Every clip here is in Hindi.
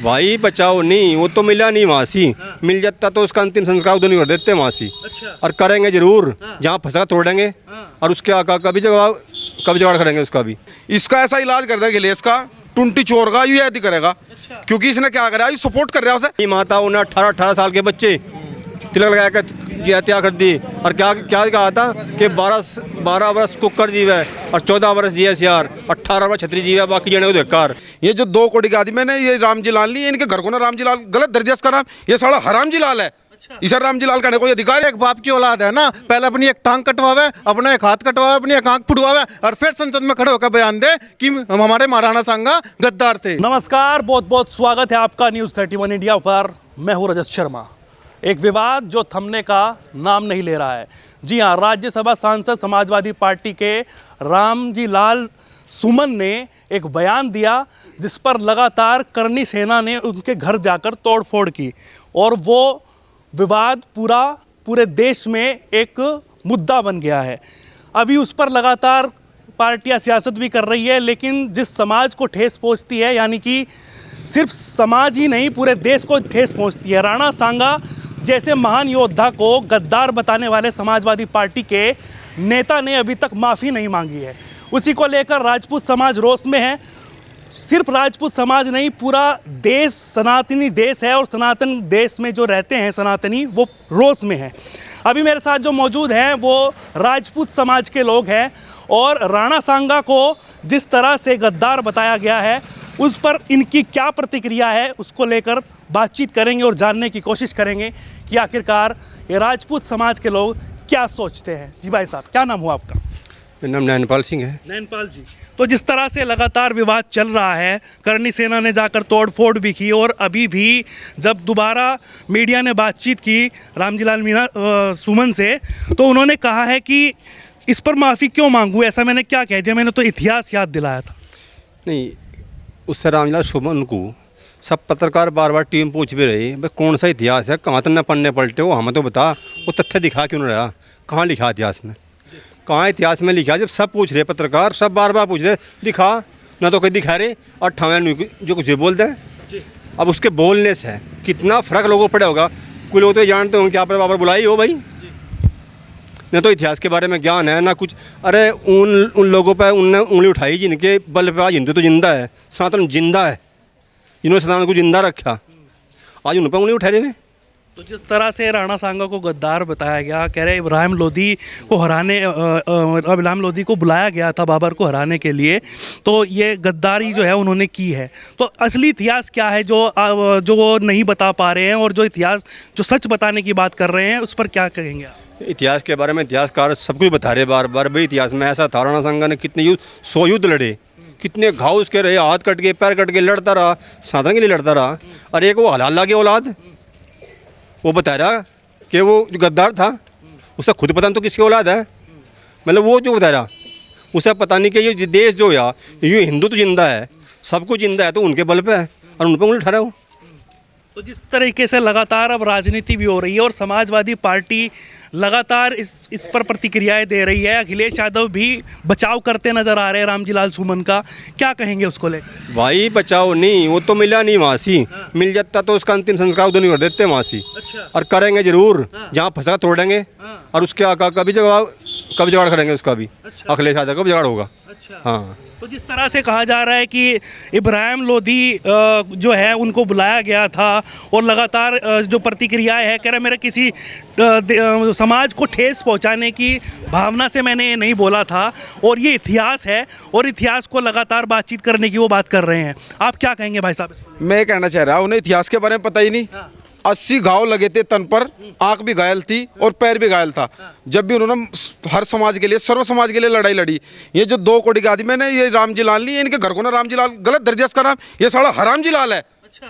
भाई बचाओ नहीं, वो तो मिला नहीं वहाँ से। मिल जाता तो उसका अंतिम संस्कार उधर नहीं कर देते वहाँ से। अच्छा। और करेंगे जरूर, जहाँ फंसा तोड़ेंगे और उसके आका का भी जवाब कब जुगाड़ करेंगे उसका भी। इसका ऐसा इलाज कर देंगे लेस का, टुंटी चोर का यू ऐसी करेगा। अच्छा। क्योंकि इसने क्या करा, ये सपोर्ट कर रहा है उसे। माता उन्हें 18 साल के बच्चे तिलक लगा कर हत्या कर दी। और क्या क्या कहा था कि 12 वर्ष कुकर जीव है और 14 वर्ष GSR, 18 वर्ष छत्री जीव है, बाकी जने को बेकार। ये जो 2 करोड़ के आदमी ने ये रामजी लाल ली, इनके घर को ना रामजी लाल गलत दर्जा इसका नाम, ये साला हरामजी लाल है। इसे रामजी लाल कहने कोई अधिकार है? एक बाप की औलाद है ना, पहले अपनी एक टांग कटवावे, अपना एक हाथ कटवावे, अपनी एक आंख फुटवावे और फिर संसद में खड़े होकर बयान दे कि हमारे महाराणा सांगा गद्दार थे। नमस्कार, बहुत बहुत स्वागत है आपका न्यूज़ 31 इंडिया पर। मैं हूं रजत शर्मा। एक विवाद जो थमने का नाम नहीं ले रहा है। जी हाँ, राज्यसभा सांसद समाजवादी पार्टी के रामजी लाल सुमन ने एक बयान दिया जिस पर लगातार करनी सेना ने उनके घर जाकर तोड़फोड़ की और वो विवाद पूरे देश में एक मुद्दा बन गया है। अभी उस पर लगातार पार्टियां सियासत भी कर रही है, लेकिन जिस समाज को ठेस पहुंचती है, यानी कि सिर्फ समाज ही नहीं पूरे देश को ठेस पहुंचती है। राणा सांगा जैसे महान योद्धा को गद्दार बताने वाले समाजवादी पार्टी के नेता ने अभी तक माफ़ी नहीं मांगी है। उसी को लेकर राजपूत समाज रोष में है। सिर्फ राजपूत समाज नहीं, पूरा देश सनातनी देश है और सनातन देश में जो रहते हैं सनातनी, वो रोष में है। अभी मेरे साथ जो मौजूद हैं वो राजपूत समाज के लोग हैं और राणा सांगा को जिस तरह से गद्दार बताया गया है उस पर इनकी क्या प्रतिक्रिया है, उसको लेकर बातचीत करेंगे और जानने की कोशिश करेंगे कि आखिरकार ये राजपूत समाज के लोग क्या सोचते हैं। जी भाई साहब, क्या नाम हुआ आपका? मेरा नाम नैनपाल सिंह है। नैनपाल जी, तो जिस तरह से लगातार विवाद चल रहा है, करनी सेना ने जाकर तोड़फोड़ भी की और अभी भी जब दोबारा मीडिया ने बातचीत की रामजी लाल सुमन से, तो उन्होंने कहा है कि इस पर माफ़ी क्यों मांगूँ, ऐसा मैंने क्या कह दिया, मैंने तो इतिहास याद दिलाया था। नहीं, उससे रामजी लाल सुमन को सब पत्रकार बार बार टीम पूछ भी रही, भाई कौन सा इतिहास है, कहाँ तक न पढ़ने पलटे हो, हमें तो बता, वो तथ्य दिखा क्यों नहीं रहा, कहाँ लिखा इतिहास में, कहाँ इतिहास में लिखा? जब सब पूछ रहे पत्रकार, सब बार बार पूछ रहे, दिखा ना, तो कोई दिखा रहे और ठवे जो कुछ भी बोलते हैं। अब उसके बोलने से कितना फ़र्क लोगों को पड़ा होगा। कुछ लोग तो जानते होंगे कि आप बाबर बुलाई हो भाई, न तो इतिहास के बारे में ज्ञान है ना कुछ। अरे उन लोगों पर उनने उंगली उठाई जिनके बल पे आज हिंदू तो जिंदा है, सनातन जिंदा है, जिन्होंने सनातन को जिंदा रखा, आज उन पर उंगली उठा रहे हैं। तो जिस तरह से राणा सांगा को गद्दार बताया गया, कह रहे इब्राहिम लोधी को इब्राहिम लोधी को बुलाया गया था बाबर को हराने के लिए, तो ये गद्दारी जो है उन्होंने की है। तो असली इतिहास क्या है जो वो नहीं बता पा रहे हैं, और जो इतिहास जो सच बताने की बात कर रहे हैं उस पर क्या कहेंगे आप? इतिहास के बारे में इतिहासकार सब कुछ बता रहे बार बार, भाई इतिहास में ऐसा था, राणा सांगा ने कितने 100 युद्ध लड़े, कितने घाव उसके रहे, हाथ कट के पैर कट के लड़ता रहा, सनातन के लिए लड़ता रहा। और एक वो हलाला की औलाद, वो बता रहा कि वो जो गद्दार था उसे खुद पता नहीं तो किसकी औलाद है, मतलब वो जो बता रहा उसे पता नहीं कि ये देश जो या ये हिंदू तो जिंदा है, सब कुछ जिंदा है, तो उनके बल पे है और उन पर उंगली उठा रहा हो। तो जिस तरीके से लगातार अब राजनीति भी हो रही है और समाजवादी पार्टी लगातार इस पर प्रतिक्रियाएं दे रही है, अखिलेश यादव भी बचाव करते नजर आ रहे हैं रामजी लाल सुमन का, क्या कहेंगे उसको लेकर? भाई बचाओ नहीं, वो तो मिला नहीं वहाँ से। मिल जाता तो उसका अंतिम संस्कार उधर नहीं कर देते वहाँ से। अच्छा। और करेंगे जरूर, जहाँ फंसा तोड़ेंगे और उसके आका का भी जवाब कब जुगाड़ करेंगे उसका भी। अच्छा। अखिलेश यादव का भी जुगाड़ होगा। अच्छा। हाँ, तो जिस तरह से कहा जा रहा है कि इब्राहिम लोधी जो है उनको बुलाया गया था और लगातार जो प्रतिक्रियाएं है, कह रहे मेरे किसी समाज को ठेस पहुंचाने की भावना से मैंने ये नहीं बोला था, और ये इतिहास है और इतिहास को लगातार बातचीत करने की वो बात कर रहे हैं। आप क्या कहेंगे भाई साहब? मैं कहना चाह रहा हूँ, उन्हें इतिहास के बारे में पता ही नहीं। 80 घाव लगे थे तन पर, आंख भी घायल थी और पैर भी घायल था, जब भी उन्होंने हर समाज के लिए, सर्व समाज के लिए लड़ाई लड़ी। ये जो 2 करोड़ के आदमी ने ये रामजी लाल ली, इनके घर को ना रामजी लाल गलत दर्जा इसका नाम, ये साला हरामजी लाल है।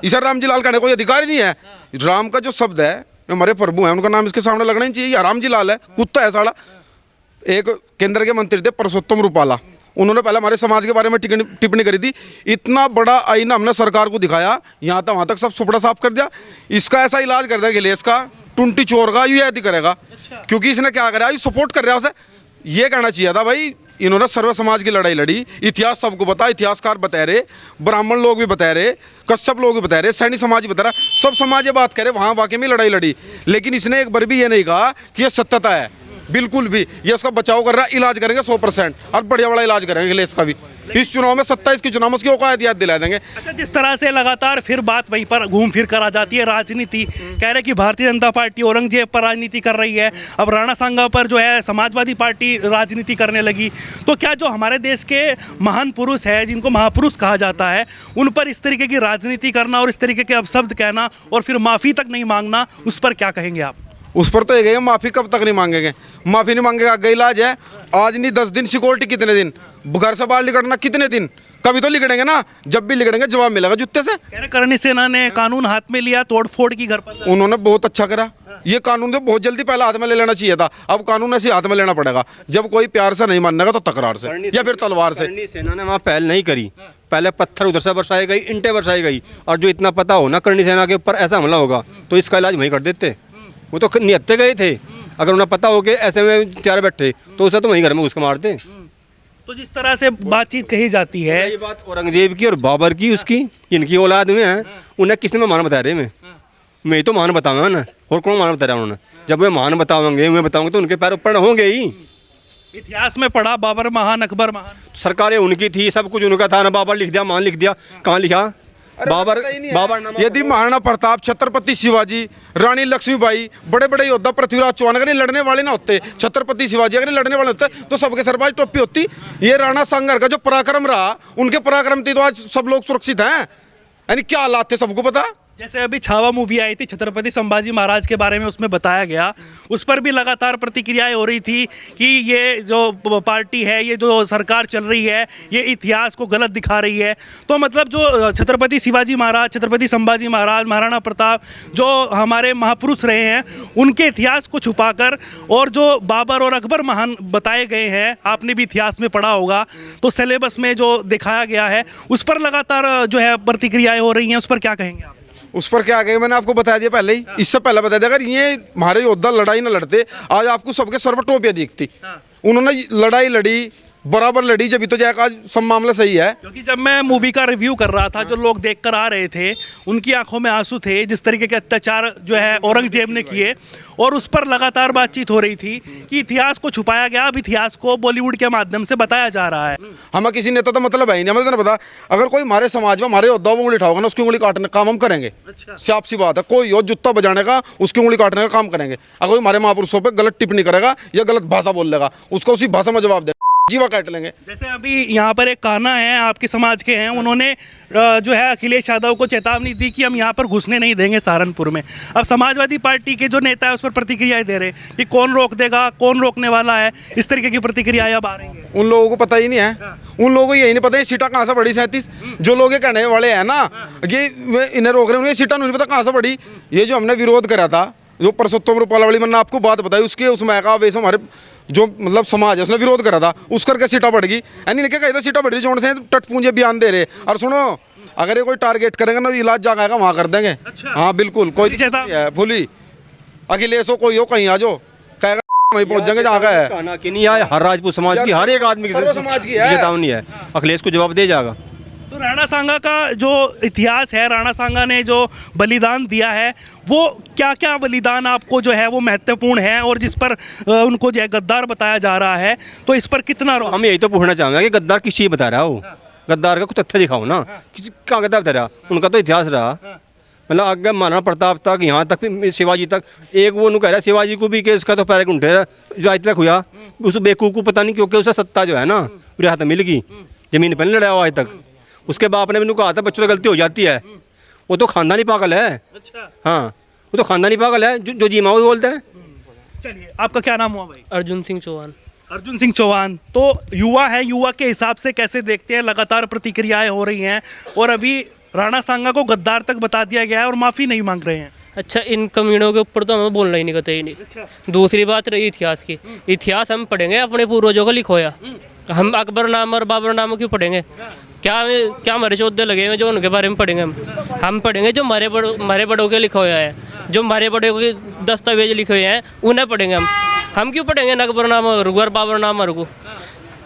इसे रामजी लाल कहने कोई अधिकार ही नहीं है। राम का जो शब्द है, हमारे प्रभु है, उनका नाम इसके सामने लगना ही चाहिए। हरामजी लाल है, कुत्ता है साला। एक केंद्र के मंत्री थे परसोत्तम रूपाला, उन्होंने पहले हमारे समाज के बारे में टिप्पणी करी थी। इतना बड़ा आईना हमने सरकार को दिखाया, यहाँ तक वहाँ तक सब सुपड़ा साफ कर दिया। इसका ऐसा इलाज कर देंगे लेस का, टुंटी चोर का यू ऐसी करेगा। क्योंकि इसने क्या करा, ये सपोर्ट कर रहा है उसे। ये कहना चाहिए था भाई, इन्होंने सर्व समाज की लड़ाई लड़ी। इतिहास सबको पता, इतिहासकार बता रहे, ब्राह्मण लोग भी बता रहे, कश्यप लोग भी बता रहे, सैनी समाज भी बता रहा, सब समाज ये बात करे वहाँ वाकई में लड़ाई लड़ी। लेकिन इसने एक बार भी ये नहीं कहा कि ये सत्यता है, बिल्कुल भी। ये उसका बचाव कर रहा है, इलाज करेंगे 100% और बढ़िया बड़ा इलाज करेंगे अखिलेश का भी। इस चुनाव में 27 के चुनाव में उसकी औकात याद दिला देंगे। अच्छा, जिस तरह से लगातार फिर बात वहीं पर घूम फिर कर आ जाती है, राजनीति कह रहे कि भारतीय जनता पार्टी औरंगजेब पर राजनीति कर रही है, अब राणा सांगा पर जो है समाजवादी पार्टी राजनीति करने लगी। तो क्या जो हमारे देश के महान पुरुष है, जिनको महापुरुष कहा जाता है, उन पर इस तरीके की राजनीति करना और इस तरीके के अपशब्द कहना और फिर माफ़ी तक नहीं मांगना, उस पर क्या कहेंगे आप? उस पर तो ये गए, माफ़ी कब तक नहीं मांगेंगे? माफ़ी नहीं मांगेगा, आगे इलाज है। आज नहीं 10 दिन, सिक्योरिटी कितने दिन, घर से बाहर निकलना कितने दिन? कभी तो लिखड़ेंगे ना, जब भी लिखड़ेंगे जवाब मिलेगा जुत्ते से। कह रहे करणी सेना ने कानून हाथ में लिया, तोड़फोड़ की घर पर। उन्होंने बहुत अच्छा करा। ये कानून तो बहुत जल्दी पहले हाथ में ले लेना चाहिए था। अब कानून ऐसे हाथ में लेना पड़ेगा। जब कोई प्यार से नहीं मानेगा तो तकरार से या फिर तलवार से। करणी सेना ने वहाँ पहल नहीं करी, पहले पत्थर उधर से बरसाई गई, ईंटें बरसाई गई। और जो इतना पता हो ना करणी सेना के ऊपर ऐसा हमला होगा तो इसका इलाज वहीं कर देते। वो तो निहत्ते गए थे, अगर उन्हें पता हो कि ऐसे में तैयार बैठे तो उसे तो वहीं घर में उसको मारते। तो जिस तरह से बातचीत कही जाती है, ये बात औरंगजेब की और बाबर की, उसकी इनकी औलाद में है, उन्हें किसने में मान बता रहे? मैं तो मान बताऊंगा ना, और कौन मान बता रहा उन्होंने? जब वे मान बताओगे, मैं बताऊंगा तो उनके पैर ऊपर होंगे ही। इतिहास में पढ़ा बाबर महान, अकबर महान, सरकारें उनकी थी, सब कुछ उनका था ना। बाबर लिख दिया, मान लिख दिया, कहाँ लिखा? बाबर नाम यदि महाराणा प्रताप, छत्रपति शिवाजी, रानी लक्ष्मीबाई, बड़े बड़े योद्धा पृथ्वीराज चौहान अगर लड़ने वाले ना होते, छत्रपति शिवाजी अगर लड़ने वाले होते तो सबके सर पर टोपी होती। ये राणा सांगर का जो पराक्रम रहा, उनके पराक्रम थी तो आज सब लोग सुरक्षित हैं। यानी क्या हालात थे सबको पता। जैसे अभी छावा मूवी आई थी छत्रपति संभाजी महाराज के बारे में, उसमें बताया गया, उस पर भी लगातार प्रतिक्रियाएं हो रही थी कि ये जो पार्टी है, ये जो सरकार चल रही है, ये इतिहास को गलत दिखा रही है। तो मतलब जो छत्रपति शिवाजी महाराज, छत्रपति संभाजी महाराज, महाराणा प्रताप, जो हमारे महापुरुष रहे हैं, उनके इतिहास को छुपाकर और जो बाबर और अकबर महान बताए गए हैं, आपने भी इतिहास में पढ़ा होगा, तो सिलेबस में जो दिखाया गया है, उस पर लगातार जो है प्रतिक्रियाएं हो रही हैं, उस पर क्या कहेंगे आप? उस पर क्या गए, मैंने आपको बता दिया पहले ही, इससे पहले बता दिया। अगर ये हमारे योद्धा लड़ाई ना लड़ते, आज आपको सबके सर पर टोपियां दिखती। उन्होंने लड़ाई लड़ी, बराबर लड़ी, जब तो जाएगा आज सब मामला सही है। क्योंकि जब मैं मूवी का रिव्यू कर रहा था, जो लोग देख कर आ रहे थे, उनकी आंखों में आंसू थे, जिस तरीके के अत्याचार जो है औरंगजेब ने किए, और उस पर लगातार बातचीत हो रही थी कि इतिहास को छुपाया गया, अब इतिहास को बॉलीवुड के माध्यम से बताया जा रहा है। हमें किसी नेता तो मतलब है ही नहीं, हमें तो पता। अगर कोई हमारे समाज में हमारे योद्धाओं को उंगली उठाओगे ना, उसकी उंगली काटने का काम हम करेंगे। साफ सी बात है, कोई हो जूता बजाने का, उसकी उंगली काटने का काम करेंगे। अगर कोई हमारे महापुरुषों पर गलत टिप्पणी करेगा या गलत भाषा बोल लेगा, उसको उसी भाषा में जवाब दे, जीवा काट लेंगे। जैसे अभी यहाँ पर एक कान्हा है, आपके समाज के हैं, उन्होंने जो है अखिलेश यादव को चेतावनी दी कि हम यहाँ पर घुसने नहीं देंगे सहारनपुर में। अब समाजवादी पार्टी के जो नेता है उस पर प्रतिक्रियाएं दे रहे कि कौन रोक देगा, कौन रोकने वाला है, इस तरीके की प्रतिक्रियाएं अब आ रही हैं। उन लोगों को पता ही नहीं है, उन लोगों को यही नहीं पता ये सीटा कहाँ से बढ़ी 37। जो लोग ये कहने वाले हैं ना ये इन्हें रोक रहे हैं, उन्हें सीटा नहीं पता कहाँ से बढ़ी। ये जो हमने विरोध करा था, जो परसोत्तम रूपाला वाली, मैंने आपको बात बताई, उसके उसमें का वैसे हमारे जो मतलब समाज है उसने विरोध करा था, उस करके सीटा बढ़ गई। यानी क्या कहता सीटा बढ़ रही जोड़ से टटपूंजे बयान दे रहे। और सुनो, अगर ये कोई टारगेट करेंगे ना, इलाज जाएगा वहाँ कर देंगे। अच्छा। हाँ बिल्कुल, कोई भूली अखिलेश हो, कोई हो, कहीं आ जाओ, कहेगा वहीं पहुंच जाएंगे जहाँ का है। कहना कि नहीं है, हर राजपूत समाज की, हर एक आदमी की समाज की है। चेतावनी है, अखिलेश को जवाब दे जाएगा। तो राणा सांगा का जो इतिहास है, राणा सांगा ने जो बलिदान दिया है, वो क्या क्या बलिदान आपको जो है वो महत्वपूर्ण है, और जिस पर उनको जो है गद्दार बताया जा रहा है, तो इस पर कितना हम यही तो पूछना चाहेंगे कि गद्दार किस चीज़ बता रहा हो? गद्दार का कुछ तथ्य दिखाओ ना, क्या गद्दार बता रहा? उनका तो इतिहास रहा, मतलब आगे महाराणा प्रताप तक, यहाँ तक, शिवाजी तक। एक वो कह रहा है शिवाजी को भी कि इसका तो पैर घुंटे जो आज तक हुआ, उस बेवकूफ़ को पता नहीं, क्योंकि उसे सत्ता जो है ना पूरे हाथ मिल गई, ज़मीन पर नहीं लड़ा हुआ आज तक। उसके बाप ने भी कहा था बच्चों से गलती हो जाती है, वो तो खानदानी पागल है। अच्छा। हाँ, वो तो खानदानी पागल है, जो जी माओ बोलते हैं। चलिए, आपका क्या नाम हुआ भाई? अर्जुन सिंह चौहान। अर्जुन सिंह चौहान। तो युवा है, युवा के हिसाब से कैसे देखते हैं? लगातार प्रतिक्रियाएं हो रही हैं, और अभी राणा सांगा को गद्दार तक बता दिया गया है और माफ़ी नहीं मांग रहे हैं। अच्छा, इन कम्युनियों के ऊपर तो हमें बोलना ही नहीं कहते ही नहीं। अच्छा। दूसरी बात रही इतिहास की, इतिहास हम पढ़ेंगे अपने पूर्वजों का लिखोया, हम अकबर नाम और बाबर नाम क्यों पढ़ेंगे? क्या हमारे चौधे लगे हुए जो उनके बारे में पढ़ेंगे? हम पढ़ेंगे जो हमारे बड़ों के लिखा हुआ है, जो हमारे बड़ों के दस्तावेज लिखे हुए हैं, उन्हें पढ़ेंगे हम क्यों पढ़ेंगे अकबर नाम और बाबर नाम को?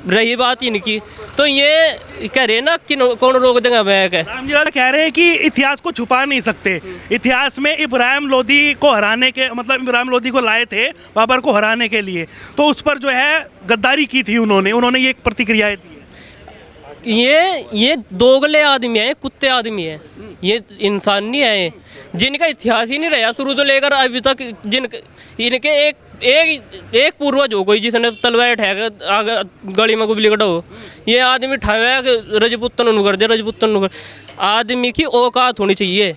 रही बात इनकी, तो ये कह रहे हैं ना कि कौन रोक देगा मैं क्या। रामजी लाल कह रहे हैं कि इतिहास को छुपा नहीं सकते। इतिहास में इब्राहिम लोदी को हराने के मतलब इब्राहिम लोदी को लाए थे बाबर को हराने के लिए, तो उस पर जो है गद्दारी की थी उन्होंने ये एक प्रतिक्रियाएं दी है। ये दोगले आदमी हैं, कुत्ते आदमी हैं, ये इंसान नहीं है, जिनका इतिहास ही नहीं रहा शुरू से लेकर अभी तक। इनके एक पूर्वज हो कोई जिसने तलवार ठहक आगे गली में गुबली कटा हो, ये आदमी ठावे रजपुतन कर दे, रजपुतन कर। आदमी की औकात होनी चाहिए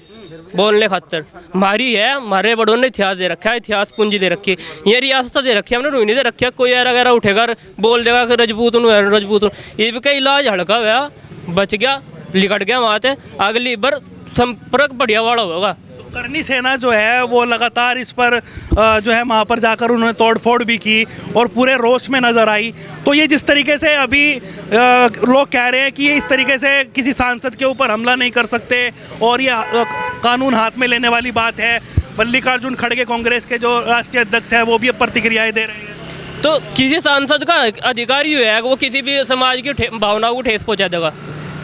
बोलने खातर। हमारी है, हमारे बड़ों ने इतिहास दे रखा है, इतिहास पूंजी दे रखी है, ये रियासत दे रखी है, हमने रोहिणी दे रखी है। कोई ऐरा गैरा उठेगा बोल देगा कि रजपूत ये भी कई इलाज हड़का हुआ बच गया, लिकट गया वहाँ से, अगली बार संपर्क बढ़िया वाला होगा। करनी सेना जो है वो लगातार इस पर जो है वहाँ पर जाकर उन्होंने तोड़फोड़ भी की और पूरे रोष में नज़र आई। तो ये जिस तरीके से अभी लोग कह रहे हैं कि ये इस तरीके से किसी सांसद के ऊपर हमला नहीं कर सकते और ये कानून हाथ में लेने वाली बात है। मल्लिकार्जुन खड़गे कांग्रेस के जो राष्ट्रीय अध्यक्ष है वो भी अब प्रतिक्रियाएँ दे रहे हैं। तो किसी सांसद का अधिकारी है वो किसी भी समाज की भावनाओं को ठेस पहुँचा देगा,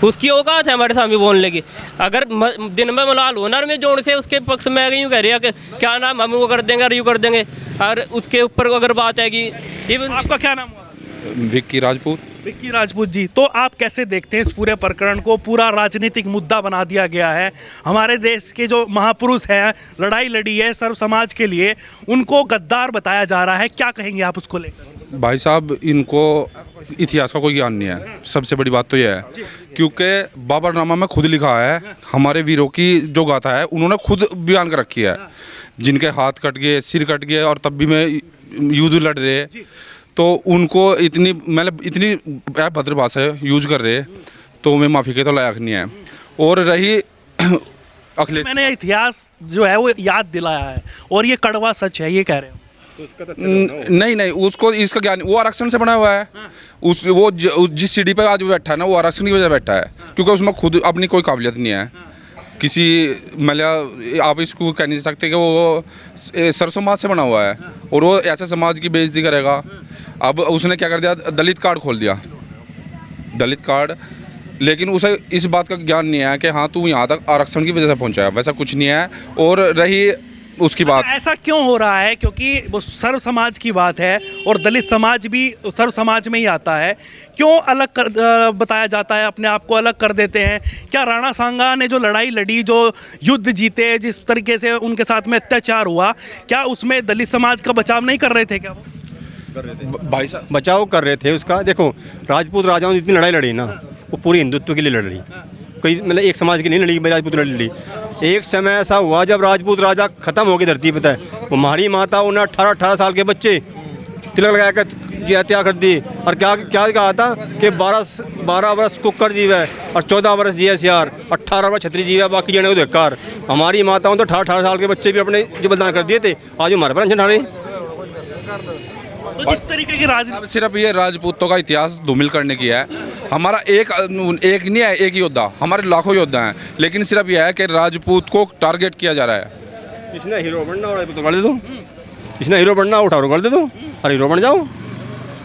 उसकी औकात है हमारे सामने बोलने की। अगर दिन में मलाल होनर में जोड़ से उसके पक्ष में यूँ कह रही है कि क्या नाम हम वो कर देंगे और यूँ कर देंगे, और उसके ऊपर अगर बात है कि आपका क्या नाम हुआ? विक्की राजपूत। विक्की राजपूत जी, तो आप कैसे देखते हैं इस पूरे प्रकरण को? पूरा राजनीतिक मुद्दा बना दिया गया है। हमारे देश के जो महापुरुष हैं, लड़ाई लड़ी है सर्व समाज के लिए, उनको गद्दार बताया जा रहा है। क्या कहेंगे आप उसको लेकर? भाई साहब, इनको इतिहास का कोई ज्ञान नहीं है, सबसे बड़ी बात तो यह है। क्योंकि बाबरनामा में खुद लिखा है, हमारे वीरों की जो गाथा है उन्होंने खुद बयान कर रखी है, जिनके हाथ कट गए, सिर कट गए और तब भी में युद्ध लड़ रहे, तो उनको इतनी मतलब इतनी भद्र भाषा यूज कर रहे, तो मैं माफ़ी के तो लायक नहीं है। और रही अखिलेश, मैंने इतिहास जो है वो याद दिलाया है और ये कड़वा सच है, ये कह रहे हो? नहीं, उसको इसका ज्ञान, वो आरक्षण से बना हुआ है। वो जिस सीढ़ी पे आज बैठा है ना, वो आरक्षण की वजह बैठा है, क्योंकि उसमें खुद अपनी कोई काबिलियत नहीं है। किसी मतलब आप इसको कह नहीं सकते कि वो सर समाज से बना हुआ है और वो ऐसे समाज की बेइज्जती करेगा। अब उसने क्या कर दिया, दलित कार्ड खोल दिया, दलित कार्ड। लेकिन उसे इस बात का ज्ञान नहीं है कि हाँ तू यहाँ तक आरक्षण की वजह से पहुँचा है, वैसा कुछ नहीं है। और रही उसकी बात, ऐसा क्यों हो रहा है? क्योंकि वो सर्व समाज की बात है और दलित समाज भी सर्व समाज में ही आता है, क्यों अलग कर बताया जाता है, अपने आप को अलग कर देते हैं? क्या राणा सांगा ने जो लड़ाई लड़ी, जो युद्ध जीते, जिस तरीके से उनके साथ में अत्याचार हुआ, क्या उसमें दलित समाज का बचाव नहीं कर रहे थे? क्या वो भाई साहब बचाव कर रहे थे उसका? देखो, राजपूत राजाओं ने जितनी लड़ाई लड़ी ना, वो पूरी हिंदुत्व के लिए लड़ रही, कोई मतलब एक समाज की नहीं लड़ी, राजपूत लड़ी। एक समय ऐसा हुआ जब राजपूत राजा खत्म हो गए धरती पे, वो हमारी माता उन्हें 18 साल के बच्चे तिलक लगा कर हत्या कर दी। और क्या कहा था कि 12 वर्ष कुकर जीव है और 14 वर्ष जी एस यार, 18 वर्ष छत्री जीव है, बाकी जने को धिक्कार। हमारी माताओं तो 18 साल के बच्चे भी अपने जो बलिदान कर दिए थे, आज हमारे पर अंजन रहे। तो जिस तरीके की राजनीति, सिर्फ ये राजपूतों का इतिहास धूमिल करने की है। हमारा एक नहीं है, एक योद्धा, हमारे लाखों योद्धा हैं, लेकिन सिर्फ यह है कि राजपूत को टारगेट किया जा रहा है। इसने हीरो बनना उठा कर दे दो, इसने हीरो बनना उठा कर दे दो, और हीरो बन जाओ।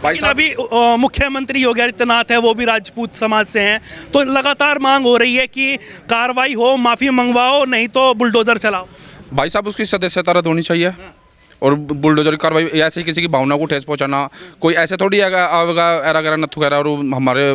लेकिन अभी मुख्यमंत्री योगी आदित्यनाथ है, वो भी राजपूत समाज से हैं, तो लगातार मांग हो रही है कि कार्रवाई हो, माफ़ी मंगवाओ, नहीं तो बुलडोजर चलाओ। भाई साहब, उसकी सदस्यता रद्द होनी चाहिए और बुलडोजर कार्रवाई, ऐसे ही किसी की भावना को ठेस पहुंचाना, कोई ऐसे थोड़ी आएगा एरा गैरा नथु गैरा और हमारे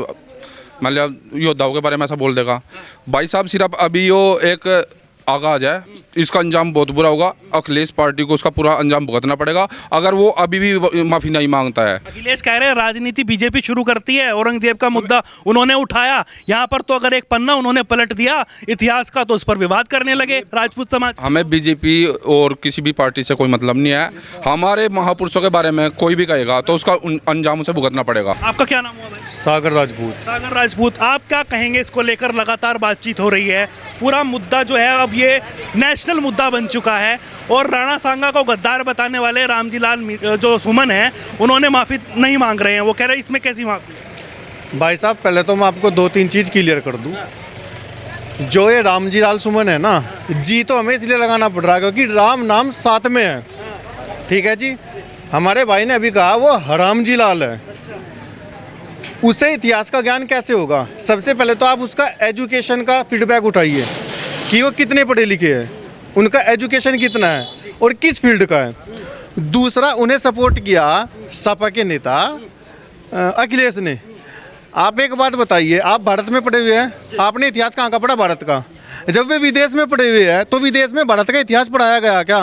मतलब योद्धाओं के बारे में ऐसा बोल देगा। भाई साहब, सिर्फ अभी वो एक आगाज है, इसका अंजाम बहुत बुरा होगा। अखिलेश पार्टी को उसका पूरा अंजाम भुगतना पड़ेगा अगर वो अभी भी माफ़ी नहीं मांगता है। अखिलेश कह रहे हैं राजनीति बीजेपी शुरू करती है, औरंगजेब का मुद्दा उन्होंने उठाया, यहाँ पर तो अगर एक पन्ना उन्होंने पलट दिया इतिहास का, तो उस पर विवाद करने लगे राजपूत समाज। हमें बीजेपी और किसी भी पार्टी से कोई मतलब नहीं है। हमारे महापुरुषों के बारे में कोई भी कहेगा तो उसका अंजाम उसे भुगतना पड़ेगा। आपका क्या नाम हुआ भाई? सागर राजपूत। सागर राजपूत, आप क्या कहेंगे इसको लेकर? लगातार बातचीत हो रही है, पूरा मुद्दा जो है अब ये नेशनल मुद्दा बन चुका है और राणा सांगा को गद्दार बताने वाले रामजी लाल जो सुमन है, उन्होंने माफ़ी नहीं मांग रहे हैं। वो कह रहे हैं इसमें कैसी माफ़ी? भाई साहब, पहले तो मैं आपको 2-3 चीज़ क्लियर कर दूं। जो ये रामजी लाल सुमन है ना, जी तो हमें इसलिए लगाना पड़ रहा है क्योंकि राम नाम साथ में है, ठीक है जी। हमारे भाई ने अभी कहा वो हरामजी लाल है, उसे इतिहास का ज्ञान कैसे होगा? सबसे पहले तो आप उसका एजुकेशन का फीडबैक उठाइए कि वो कितने पढ़े लिखे हैं, उनका एजुकेशन कितना है और किस फील्ड का है। दूसरा, उन्हें सपोर्ट किया सपा के नेता अखिलेश ने। आप एक बात बताइए, आप भारत में पढ़े हुए हैं, आपने इतिहास कहाँ का पढ़ा भारत का? जब वे विदेश में पढ़े हुए हैं तो विदेश में भारत का इतिहास पढ़ाया गया क्या?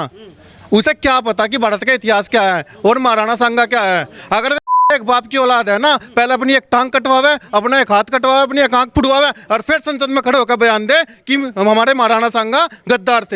उसे क्या पता कि भारत का इतिहास क्या है और महाराणा सांगा क्या है? अगर एक बाप की औलाद है ना, पहले अपनी एक टांग कटवावे, अपना एक हाथ कटवावे, अपनी एक आंख फुड़वावे और फिर संसद में खड़े होकर बयान दे कि हमारे महाराणा सांगा गद्दार थे।